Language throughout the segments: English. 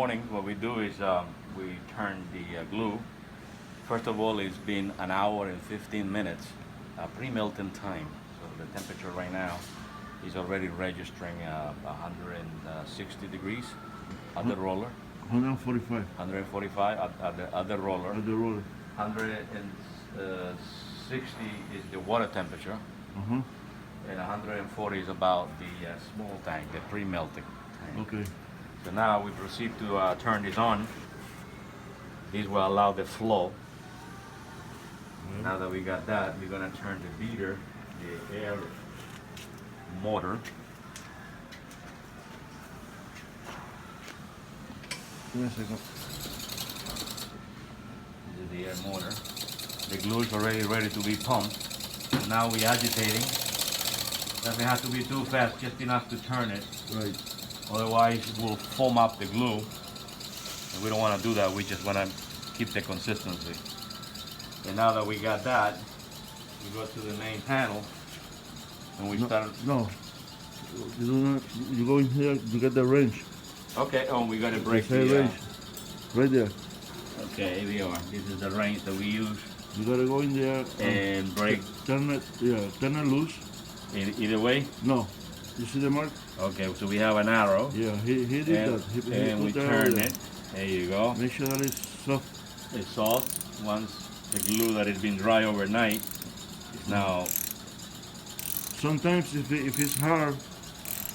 Morning, what we do is we turn the glue. First of all, it's been an hour and 15 minutes, pre-melting time. So the temperature right now is already registering 160 degrees at the roller, 145 145 at the roller, at the roller. 160 is the water temperature, Uh-huh. and 140 is about the small tank, the pre-melting tank. Okay. So now we proceed to turn this on. This will allow the flow. Now that we got that, we're gonna turn the beater, the air motor. Give me a second. This is the air motor. The glue is already ready to be pumped. So now we're agitating. Doesn't have to be too fast, just enough to turn it. Right. Otherwise, it will foam up the glue. And we don't want to do that. We just want to keep the consistency. And now that we got that, we go to the main panel and we start. No. You do not. You go in here. You get the wrench. Okay. Oh, we got to break The the. wrench. Right there. Okay, here we are. This is the wrench that we use You gotta go in there and break. Turn it. Yeah. Turn it loose. Either way. No. You see the mark? Okay, so we have an arrow. Yeah. He did And, that. He and we put the arrow turn there. it. There you go. Make sure that it's soft. It's soft. Once the glue that has been dry overnight is now. Sometimes if it's hard,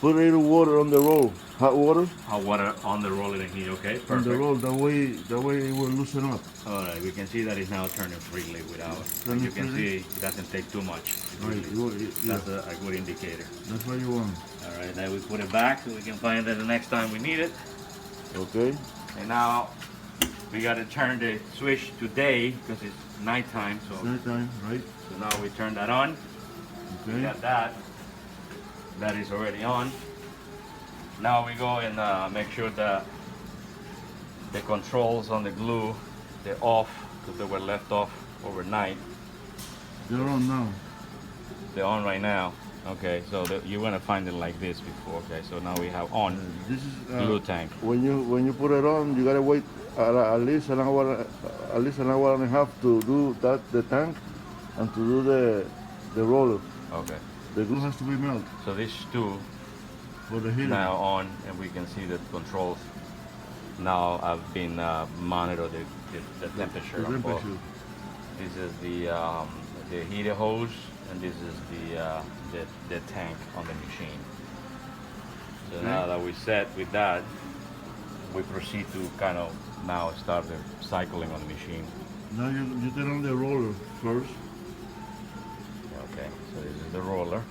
put a little water on the roll. Hot water Hot water on the roller in here, okay? Perfect. on the roll. That way it will loosen up. Alright, we can see that it's now turning freely without. Turning You can freely? see it doesn't take too much. Right. Yeah. That's a good indicator. That's what you want. Alright, now we put it back so we can find it the next time we need it. Okay. And now we gotta turn the switch to day because it's nighttime. So Nighttime, right? now we turn that on. We Okay. got that. That is already on. Now we go and make sure that the controls on the glue, they're off because they were left off overnight. They're on now. They're on right now. Okay, so you're gonna find it like this before. Okay, so now we have on This is glue tank. when you put it on, you gotta wait at least an hour, and a half to do the tank, and to do the roller. Okay, The glue has to be melted so these two for the heating. now on, and we can see the controls now have been monitored the temperature. The of both. temperature. This is the heater hose, and this is the tank on the machine. So Okay. now that we're set with that, we proceed to kind of now start the cycling on the machine. Now you turn on the roller first. Okay, so this is the roller.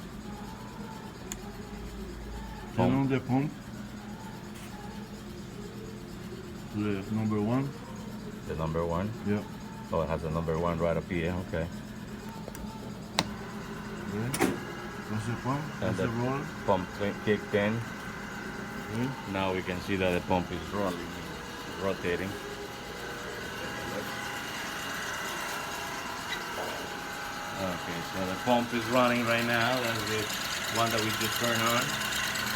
Turn Pump. on the pump. To the number one. The number one. Yeah. Oh, it has a number one right up here. Okay. Okay. That's the pump. That's the roller. Pump kicked in. Okay. Now we can see that the pump is rolling, rotating. Okay, so the pump is running right now. That's the one that we just turned on.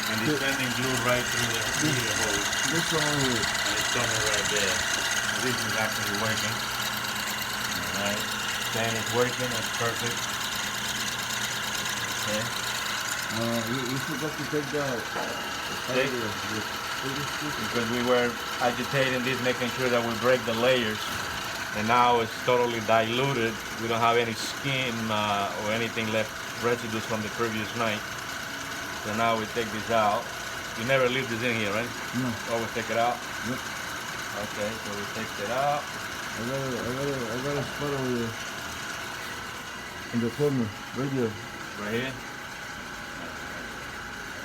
And it's sending glue right through the heater hose. This one here. And it's coming right there. This is actually working. Alright. Fan is working, that's perfect. Okay. You forgot to take that. Stick? Because we were agitating this, making sure that we break the layers. And now it's totally diluted. We don't have any skin or anything left, residues from the previous night. So now we take this out. You never leave this in here, right? No. Always take it out? Yep. Okay, so we take it out. I got a spot over there. In the corner, right there. Right here.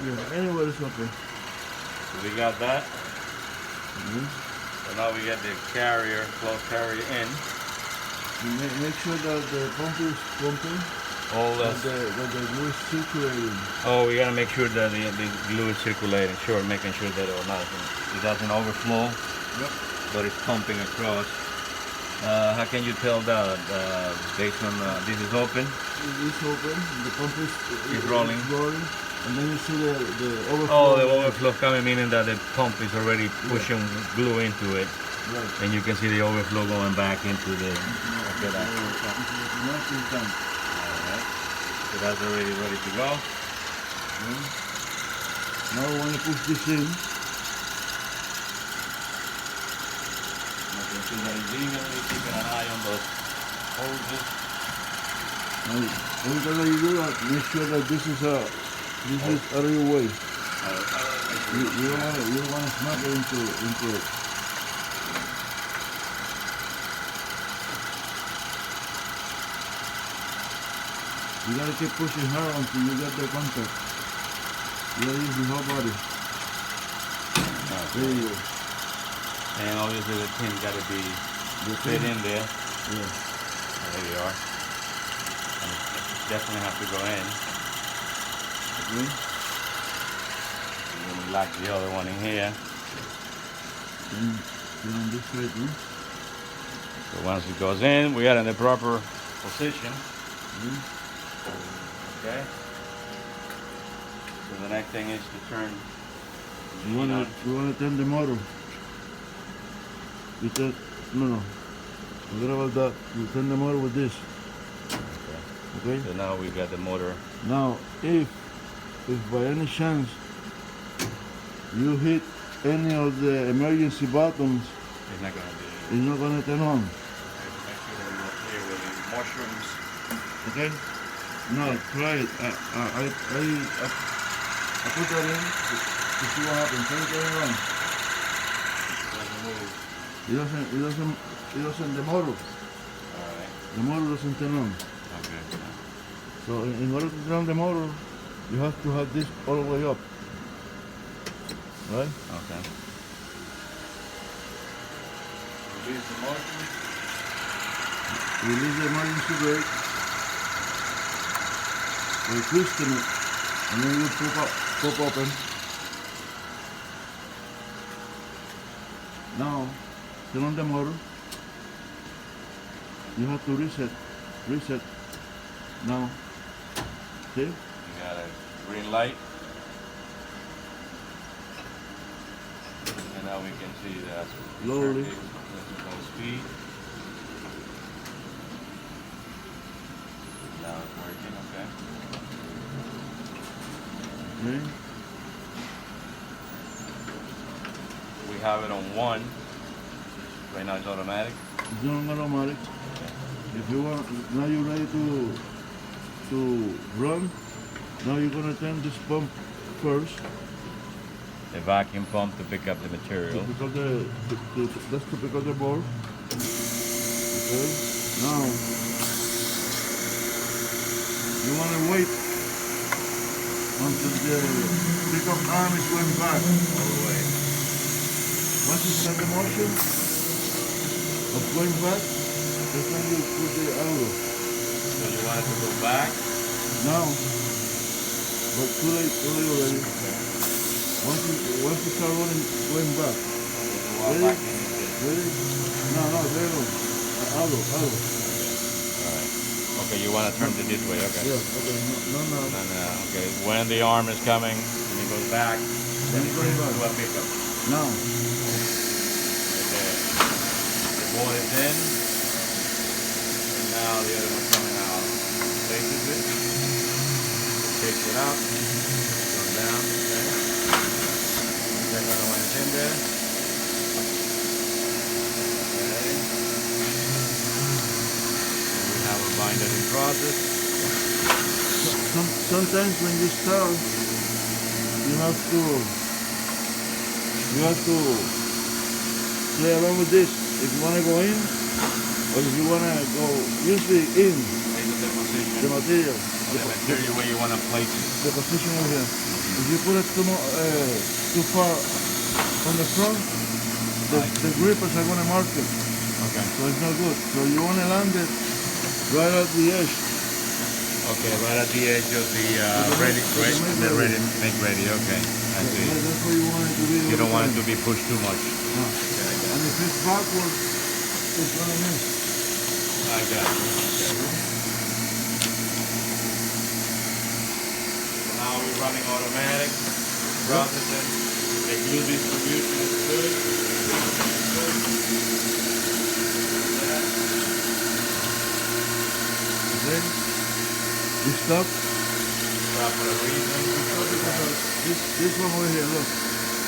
Yeah, anywhere is okay. So we got that. So now we get the carrier, closed carrier in. Make sure that the pump is pumping. All That the, the glue is circulating. oh, we gotta make sure that the glue is circulating. Sure, making sure that it doesn't overflow, Yep. but it's pumping across. How can you tell that based on this is open? It's open. The pump is It's rolling. rolling. And then you see the overflow. Oh, the overflow coming, meaning that the pump is already pushing glue into it. Right. And you can see the overflow going back into the... Okay, Alright. so that's already ready to go. Now when you push this in, You can see that it's evenly keeping an eye on those hoses. and every time that you do that, make sure that this is out of your way. You don't want to smack it into it. You gotta keep pushing hard until you get the contact. You gotta use the whole body. There you go. And obviously the pin's got to be fit in there. Yeah. There you are. And it definitely have to go in. Okay. And then we lock the other one in here. And then on this side, no? So once it goes in, we are in the proper position. Okay. So the next thing is to turn. You wanna turn the motor. You turn, no. Forget about that. You turn the motor with this. Okay? So now we got the motor. Now, if by any chance you hit any of the emergency buttons, It's not gonna be. it's not gonna turn on. Make sure that we're clear with the mushrooms. Okay? Now try it. I put that in to see what happens. Turn it on. It doesn't, the motor. Alright. The motor doesn't turn on. Okay. So in order to turn on the motor, you have to have this all the way up. Right? Okay. Release the motor. Release the emergency brake. By twisting it, and then you pop open. Now, turn on the motor. You have to reset. Now, see? You got a green light. And now we can see that Slowly. this is low speed. Now it's working, okay. Okay? We have it on 1. Right now it's automatic. It's not automatic. If you want, now you're ready to run. Now you're gonna turn this pump first. The vacuum pump to pick up the material. To pick up that's to pick up the ball. Okay. Now you wanna wait until the pickup arm is going back all the way. Once you start the motion of going back, that's when you put the auto. So you want it to go back? Now, but too late already. Once you start running, going back. Ready? Ready? No, there you go. Auto. Alright. Okay, you want to turn it this way, okay. Yeah, okay. No. Okay, when the arm is coming and it goes back, then it brings to a pickup. Now. Okay. The ball is in, and now the other one's coming out. Faces it, takes it up, goes down, okay. The other one is in there. Okay. And we have a binder in process. Sometimes when you start, you have to play around with this. If you want to go in, or if you want to go usually in the material. The material where you want to place it. The position over here. If you put it too far on the front, the grippers are going to mark it. Okay. So it's not good. So you want to land it right at the edge. Okay, right at the edge of the make ready. Okay, I see. That's what you want it to be. You don't want it to be pushed too much. No. And if it's backward, it's going to miss. I got you. Okay. So now now we're running automatic. Processing. The glue distribution is good. Okay. You stop. Stop for a reason. This one over here, look.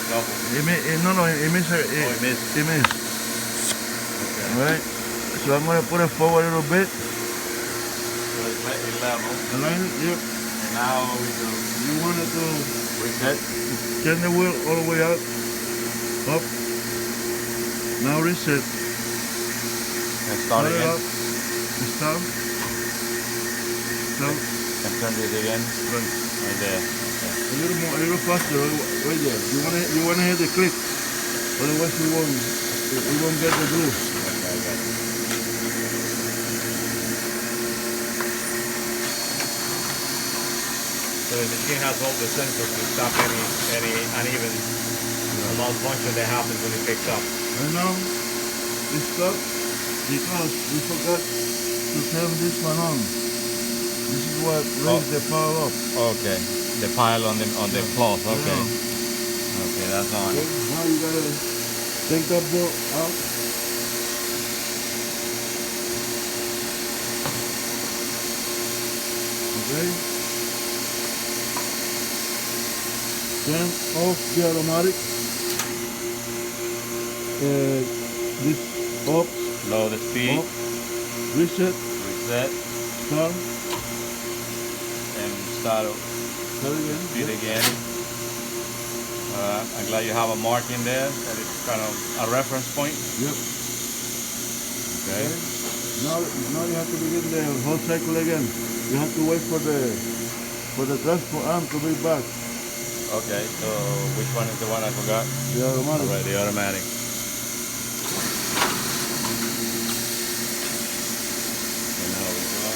Double. It missed. It missed. It missed. Okay. Alright. So I'm gonna put it forward a little bit. So it's level. Align it, yep. And now we do. You want it to Reset. turn the wheel all the way up. Up. Now reset. And start again. Up. Stop. Stop. And turn it again. Right. Right there. Okay. A little more, a little faster, right there. You wanna hear the click. Otherwise you won't get the glue. Okay, I got it. So the machine has all the sensors to stop any uneven malfunction that happens when it picks up. And now it stopped because we forgot to turn this one on. This is what raised the power up. Okay. The pile on the cloth. Okay. Yeah. Okay, that's on. Okay, now you gotta take that bolt out. Okay. Turn off the automatic. This up, Low the speed. up, reset, Reset. start, And start start again. speed again. I'm glad you have a mark in there that it's kind of a reference point. Yep. Okay. Now you have to begin the whole cycle again. You have to wait for the transport arm to be back. Okay, so which one is the one I forgot? The automatic. Alright, the automatic. And now we go.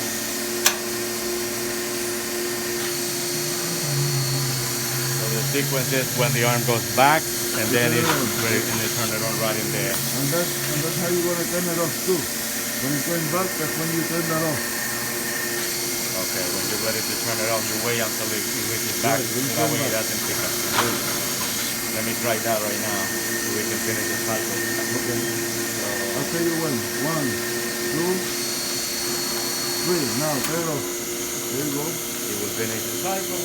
So the sequence is when the arm goes back and then it's ready and they turn it on right in there. And that's how you want to turn it off too. When it's going back, that's when you turn that off. Okay, when you're ready to turn it off, you wait until it reaches back, so that way it doesn't pick up. Let me try that right now, so we can finish the cycle. Okay. So, I'll tell you when. 1, 2, 3. Now turn it off. There you go. it will finish the cycle,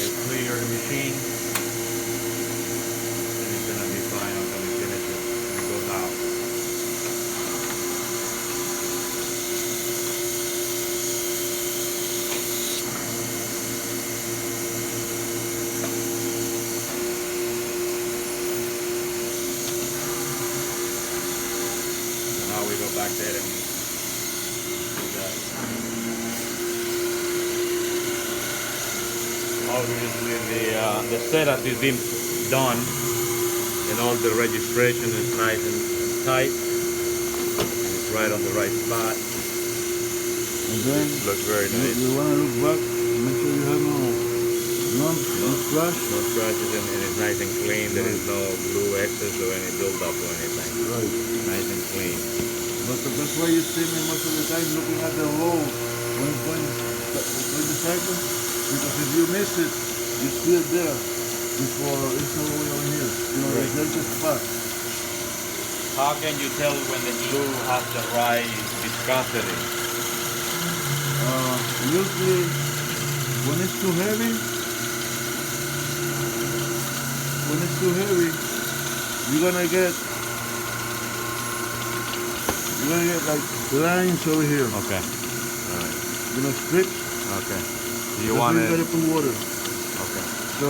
it clear the machine, and it's gonna be fine until it finishes and goes out. Now we go back there and do that. Obviously the setup is being done and all the registration is nice and tight. It's right on the right spot. And then Looks very nice. you want to look back. Make sure you have no lumps, no splash. No scratches and it's nice and clean. There is no glue excess or any buildup or anything. Right. Nice and clean. But that's why you see me most of the time looking at the roll when it's going the cycle. Because if you miss it, you see it there before it's all the way over here. You know, Right. there's a spot. How can you tell when the glue has the right viscosity? Usually, when it's too heavy, you're gonna get like lines over here. Okay. Alright. You know, strips. Okay. Do you That's want where it? you gotta put water. Okay. So,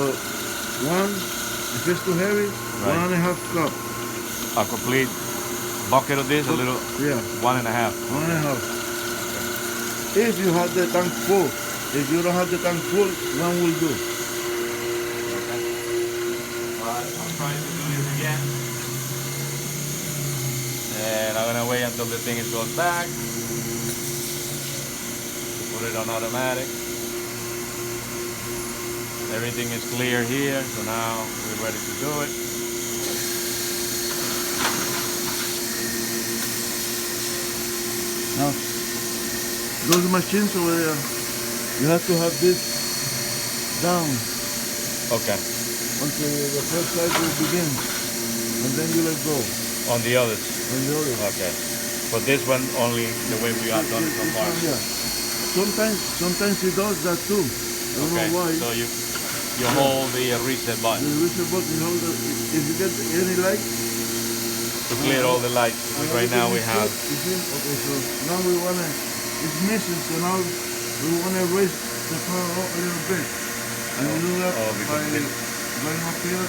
if it's too heavy, Right. 1.5 cup. A complete bucket of this, a little Yeah, 1.5. 1.5. If you have the tank full. If you don't have the tank full, 1 will do. Okay. I'm trying to do this again. And I'm gonna wait until the thing goes back. Put it on automatic. Everything is clear here, so now we're ready to do it. Now, those machines over there, you have to have this down Okay. until the first cycle begins, and then you let go On the others. on the other. Okay. But this one only the way we have done it so This far. one, yeah. Sometimes it does that too. I don't Okay. know why. So you hold the reset The button reset button, you hold if you get any light, to clear all the lights. Because right now we have. You see? Okay, so now we wanna. It's missing, so now we wanna raise the power up a little bit, and you do that by going up here,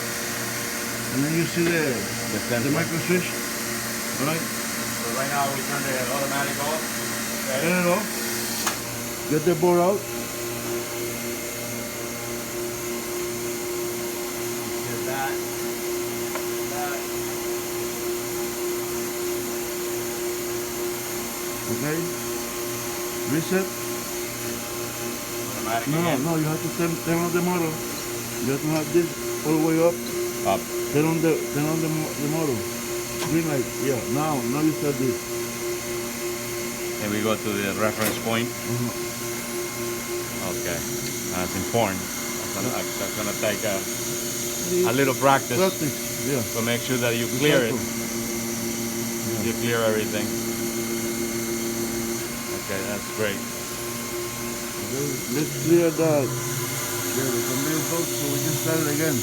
and then you see the micro switch. All right. So right now we turn the automatic off. Okay. Turn it off. Get the board out. Get that. Okay. Reset. Automatic No, again. no, you have to turn on the motor. You have to have this all the way up. Up. Turn on the motor. Green light. Yeah. Now you start this. And we go to the reference point. Okay. That's important. That's gonna take a little practice. Yeah. So make sure that you clear it. Yeah. You clear everything. Okay, that's great. Let's clear that. Yeah, the conveyor belt so we can start it again.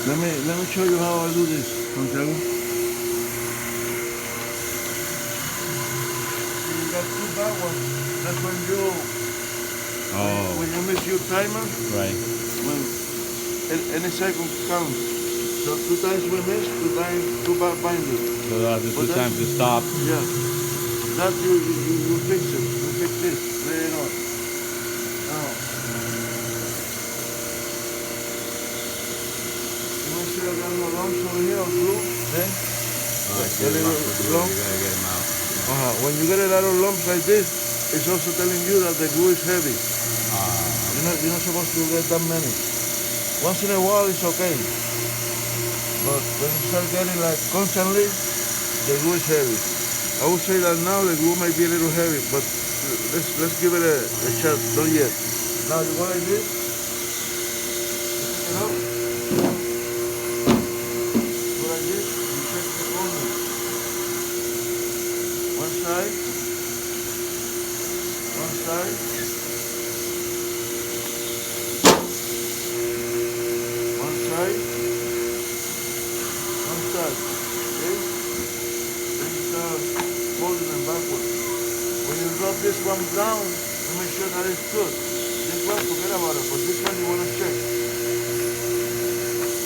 Let me show you how I do this, Santiago. You got two bad ones. That's when you miss your timer. Right. When any second counts. So 2 times we miss, 2 times 2 bad binders. So that's the 2 times to stop. Yeah. That you fix it. You fix this. Lay it on. Now. You make sure there are no lumps over here or glue. Then. You gotta get them out. When you get a lot of lumps like this, it's also telling you that the glue is heavy. You're not supposed to get that many. Once in a while it's okay. But when you start getting like constantly, the glue is heavy. I would say that now the glue might be a little heavy, but let's give it a shot. Not yet. Now you go like this. Pick it up. Go like this. You check the corner. One side. One side. One side. One side. Okay? Then you start folding them backwards. When you drop this one down, you make sure that it's good. This one, forget about it, but this one you want to check.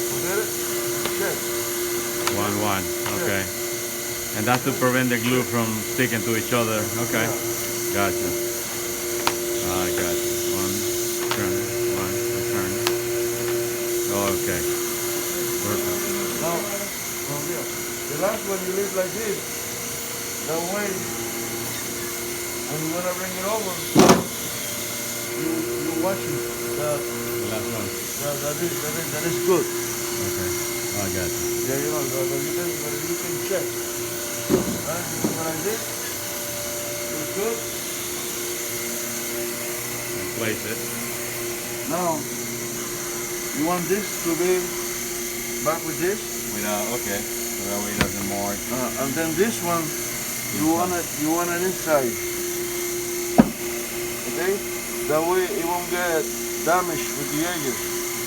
Forget it? Check. 1-1. Okay. And that's to prevent the glue from sticking to each other. Okay. Yeah. Gotcha. I got you. One turn. Okay. Perfect. Now, from here. The last one you leave like this. That way, when you want to bring it over, you watch it. The last one. That is good. Okay. I got you. Yeah, you know, you can check. Right? You go like this. It's good. And place it. Now, you want this to be back with this. Okay. So that way it doesn't mark. And then this one, you want it inside. Okay? That way it won't get damaged with the edges.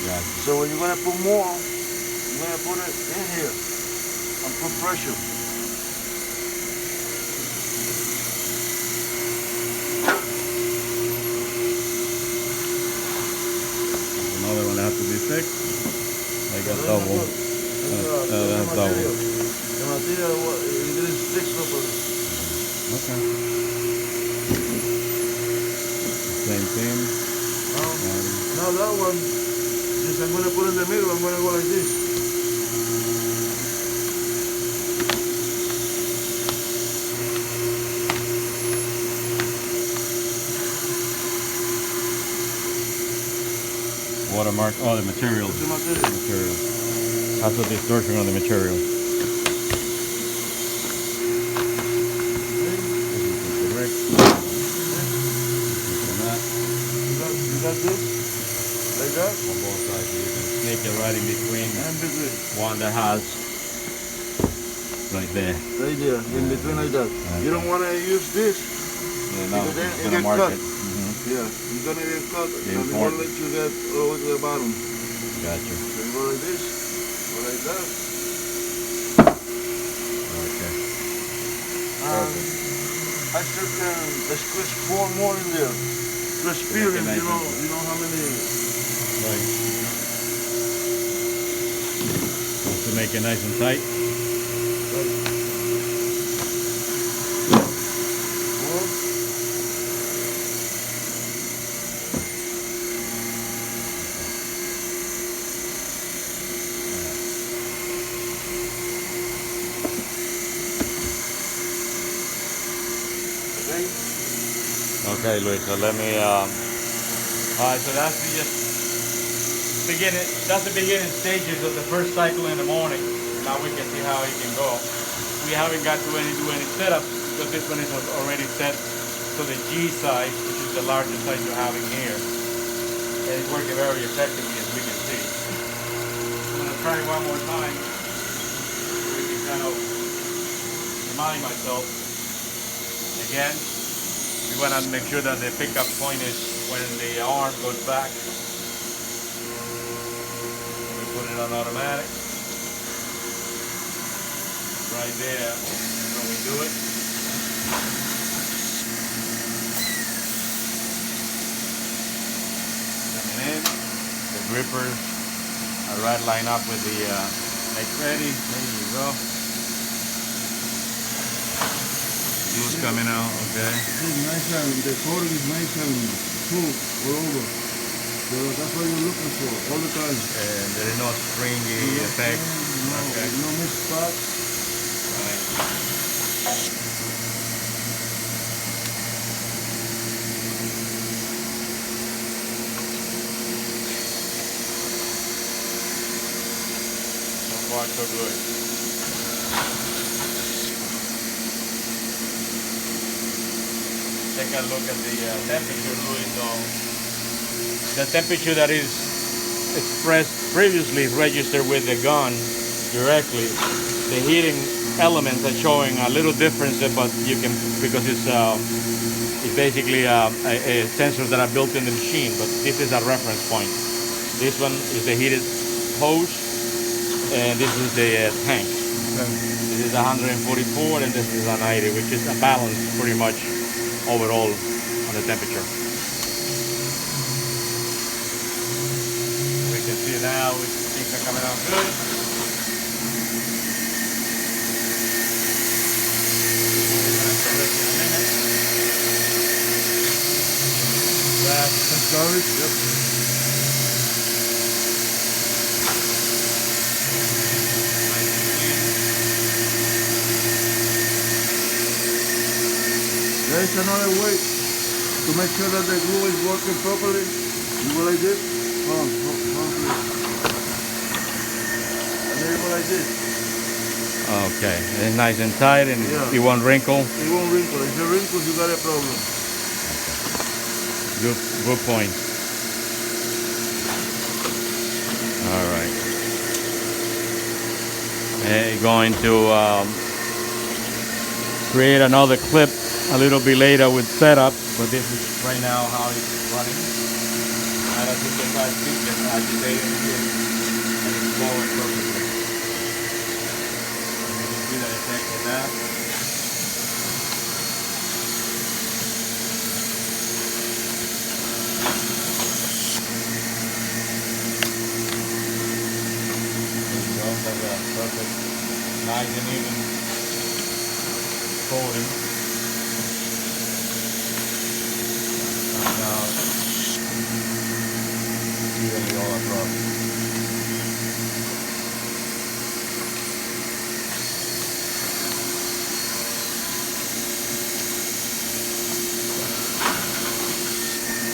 Gotcha. So when you're gonna put more, you're gonna put it in here and put pressure. Another one has to be fixed. They got double. That's double. The material it didn't stick properly. Okay. Same thing. Now that one, since I'm gonna put in the middle, I'm gonna go like this. Watermark. Oh, the material. What's the material? Material. That's the distortion on the material. Okay. Correct. on both sides. You can sneak it right in between. And between. One that has right there. Right there, in between like that. Okay. You don't want to use this. Yeah, no, because then it's it gonna get mark cut. it. Yeah, it's gonna get cut, and it important. won't let you get over to the bottom. Gotcha. So you go like this, go like that. Okay. I still can squeeze 4 more in there. To experience, nice you know how many. Right. Just to make it nice and tight. Okay, Luis, so let me, alright, so that's the beginning stages of the first cycle in the morning. Now we can see how it can go. We haven't got to do any setups because this one is already set to the G size, which is the largest size you're having here. And it's working very effectively, as we can see. I'm gonna try one more time so we can kind of remind myself. Again, we want to make sure that the pickup point is when the arm goes back. We put it on automatic. Right there, when we do it. Coming in. The grippers are right lined up with the make ready. There you go. Blue's coming out, okay. It's nice and the coating is nice and smooth all over. So that's what you're looking for all the time. And there is no stringy effect. No, Okay. no missed spots. Right. So far, so good. Take a look at the temperature, Luis. So the temperature that is expressed previously is registered with the gun directly. The heating elements are showing a little difference, but you can, because it's basically a sensor that are built in the machine. But this is a reference point. This one is the heated hose, and this is the tank. This is 144, and this is a 90, which is a balance pretty much overall on the temperature. We can see now things are coming out good. Sorry. Yep. There is another way to make sure that the glue is working properly. You go like this. Hold on, please. And then you go like this. Okay, it's nice and tight, and Yeah. it won't wrinkle. It won't wrinkle. If it wrinkles, you got a problem. Good point. All right. And going to create another clip a little bit later with setup, but this is right now how it's running. And as you can see, it's agitating here, and it's flowing perfectly. And you can see the effect of that. That's a perfect, nice and even coating. Comes out evenly all across.